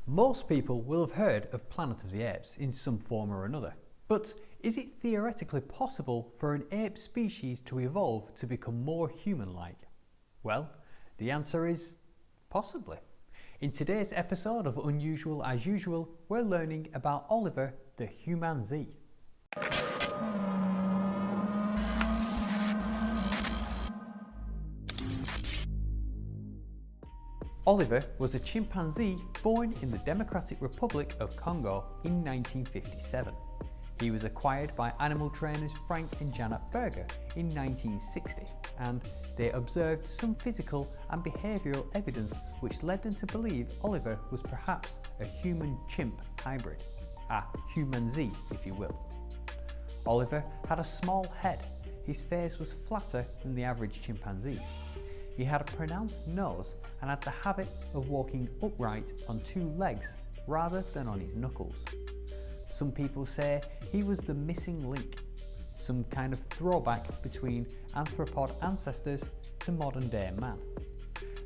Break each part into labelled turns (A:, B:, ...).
A: Most people will have heard of Planet of the Apes in some form or another, but is it theoretically possible for an ape species to evolve to become more human-like? Well, the answer is possibly. In today's episode of Unusual as Usual, we're learning about Oliver the Humanzee. Oliver was a chimpanzee born in the Democratic Republic of Congo in 1957. He was acquired by animal trainers Frank and Janet Berger in 1960, and they observed some physical and behavioural evidence which led them to believe Oliver was perhaps a human-chimp hybrid, a humanzee if you will. Oliver had a small head. His face was flatter than the average chimpanzee's. He had a pronounced nose and had the habit of walking upright on two legs rather than on his knuckles. Some people say he was the missing link, some kind of throwback between anthropod ancestors to modern day man.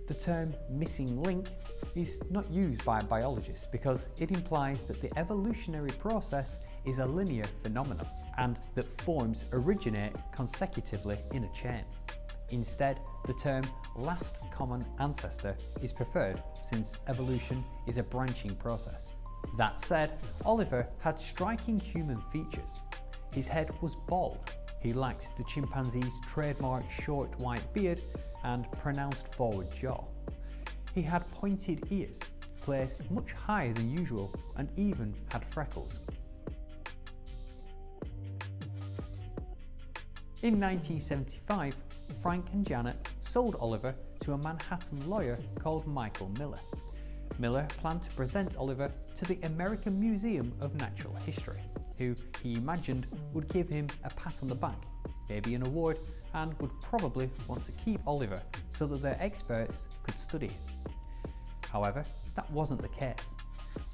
A: The term missing link is not used by biologists because it implies that the evolutionary process is a linear phenomenon and that forms originate consecutively in a chain. Instead, the term last common ancestor is preferred since evolution is a branching process. That said, Oliver had striking human features. His head was bald. He lacked the chimpanzee's trademark short white beard and pronounced forward jaw. He had pointed ears, placed much higher than usual, and even had freckles. In 1975, Frank and Janet sold Oliver to a Manhattan lawyer called Michael Miller. Miller planned to present Oliver to the American Museum of Natural History, who he imagined would give him a pat on the back, maybe an award, and would probably want to keep Oliver so that their experts could study him. However, that wasn't the case.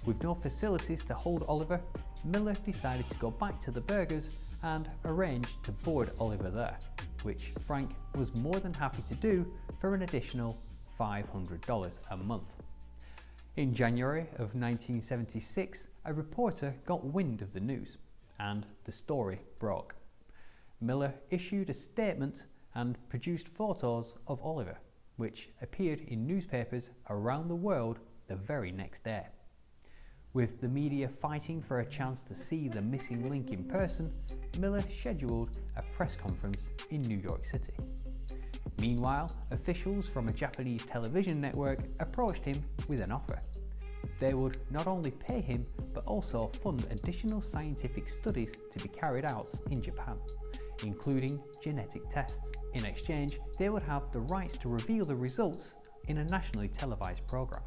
A: With no facilities to hold Oliver, Miller decided to go back to the Bergers and arranged to board Oliver there, which Frank was more than happy to do for an additional $500 a month. In January of 1976, a reporter got wind of the news, and the story broke. Miller issued a statement and produced photos of Oliver, which appeared in newspapers around the world the very next day. With the media fighting for a chance to see the missing link in person, Miller scheduled a press conference in New York City. Meanwhile, officials from a Japanese television network approached him with an offer. They would not only pay him, but also fund additional scientific studies to be carried out in Japan, including genetic tests. In exchange, they would have the rights to reveal the results in a nationally televised program.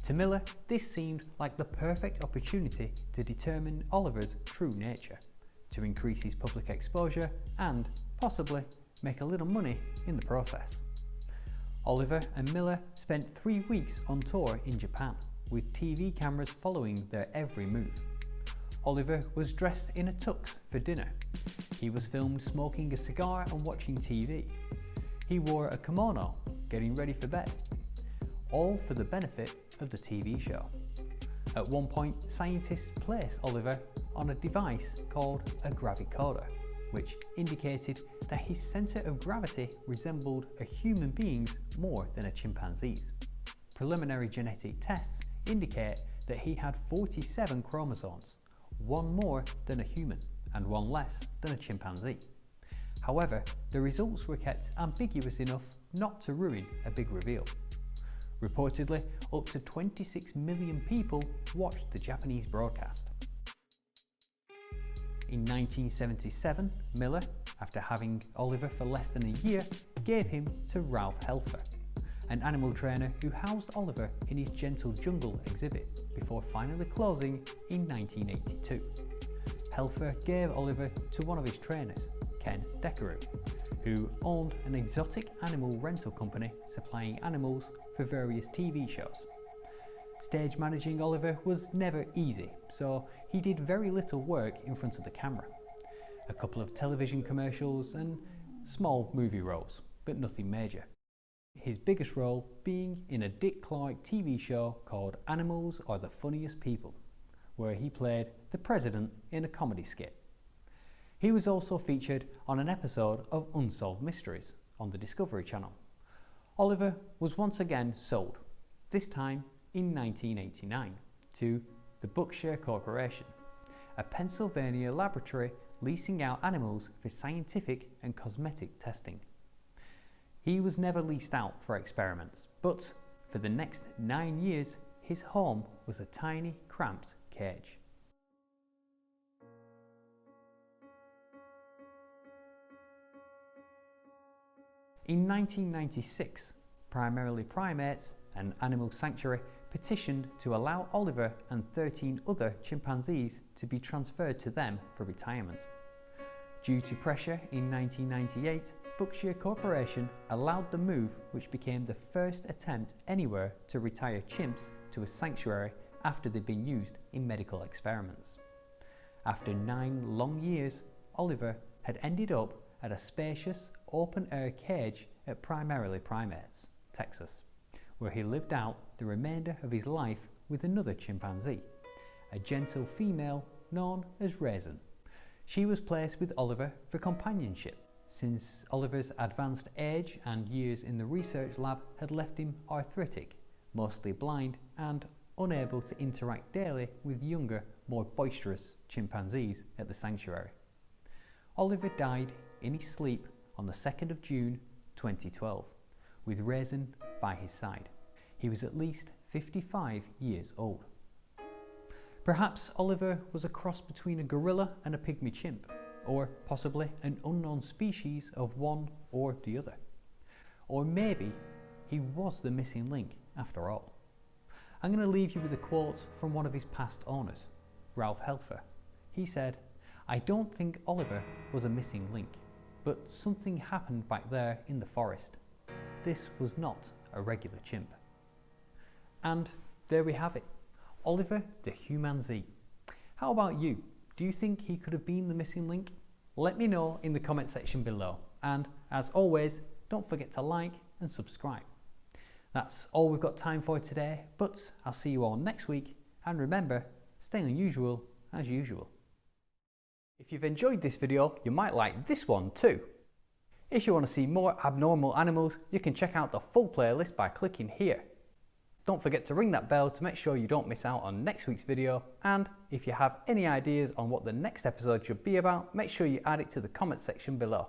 A: To Miller, this seemed like the perfect opportunity to determine Oliver's true nature, to increase his public exposure and, possibly, make a little money in the process. Oliver and Miller spent 3 weeks on tour in Japan, with TV cameras following their every move. Oliver was dressed in a tux for dinner. He was filmed smoking a cigar and watching TV. He wore a kimono, getting ready for bed. All for the benefit of the TV show. At one point, scientists placed Oliver on a device called a gravicoder, which indicated that his centre of gravity resembled a human being's more than a chimpanzee's. Preliminary genetic tests indicate that he had 47 chromosomes, one more than a human and one less than a chimpanzee. However, the results were kept ambiguous enough not to ruin a big reveal. Reportedly, up to 26 million people watched the Japanese broadcast. In 1977, Miller, after having Oliver for less than a year, gave him to Ralph Helfer, an animal trainer who housed Oliver in his Gentle Jungle exhibit before finally closing in 1982. Helfer gave Oliver to one of his trainers, Ken Deckeroux, who owned an exotic animal rental company supplying animals for various TV shows. Stage managing Oliver was never easy, so he did very little work in front of the camera. A couple of television commercials and small movie roles, but nothing major. his biggest role being in a Dick Clark TV show called Animals Are the Funniest People, where he played the president in a comedy skit. He was also featured on an episode of Unsolved Mysteries on the Discovery Channel. Oliver was once again sold, this time in 1989, to the Buckshire Corporation, a Pennsylvania laboratory leasing out animals for scientific and cosmetic testing. He was never leased out for experiments, but for the next 9 years, his home was a tiny, cramped cage. In 1996, Primarily Primates, an animal sanctuary, petitioned to allow Oliver and 13 other chimpanzees to be transferred to them for retirement. Due to pressure in 1998, Buckshire Corporation allowed the move, which became the first attempt anywhere to retire chimps to a sanctuary after they'd been used in medical experiments. After 9 long years, Oliver had ended up at a spacious, open-air cage at Primarily Primates, Texas, where he lived out the remainder of his life with another chimpanzee, a gentle female known as Raisin. She was placed with Oliver for companionship, since Oliver's advanced age and years in the research lab had left him arthritic, mostly blind, and unable to interact daily with younger, more boisterous chimpanzees at the sanctuary. Oliver died in his sleep on the 2nd of June 2012, with Raisin by his side. He was at least 55 years old. Perhaps Oliver was a cross between a gorilla and a pygmy chimp, or possibly an unknown species of one or the other. Or maybe he was the missing link after all. I'm going to leave you with a quote from one of his past owners, Ralph Helfer. He said, "I don't think Oliver was a missing link, but something happened back there in the forest. This was not a regular chimp." And there we have it, Oliver the Humanzee. How about you? Do you think he could have been the missing link? Let me know in the comment section below. And as always, don't forget to like and subscribe. That's all we've got time for today, but I'll see you all next week. And remember, stay unusual as usual. If you've enjoyed this video, you might like this one too. If you want to see more abnormal animals, you can check out the full playlist by clicking here. Don't forget to ring that bell to make sure you don't miss out on next week's video, and if you have any ideas on what the next episode should be about, make sure you add it to the comment section below.